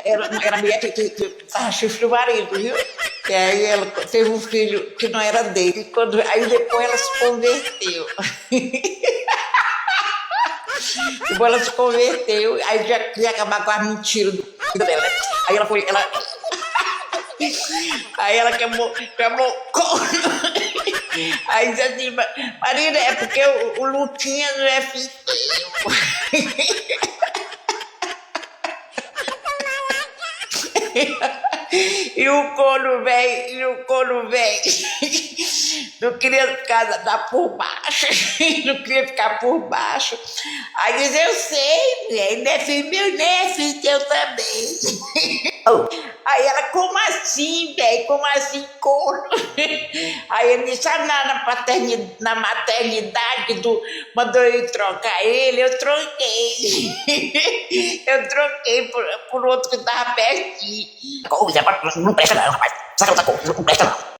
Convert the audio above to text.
Era a mulher que tava chifre do marido, viu? E aí ela teve um filho que não era dele. Aí depois ela se converteu. Depois ela se converteu, aí já queria acabar com as mentiras do dela, né? Aí ela foi, aí ela queimou. Aí disse assim, Marina, é porque o Luquinha não é filho. E o corno velho, não queria dar por baixo, não queria ficar por baixo. Aí diz, eu sei, velho, não é filho meu, nem é filho teu também. Aí ela, como assim, velho, como assim, corno? Aí ele disse, na maternidade, mandou eu trocar ele, eu troquei. Eu troquei por outro que tava pertinho. Não presta não, rapaz. Saca outra coisa, não presta não.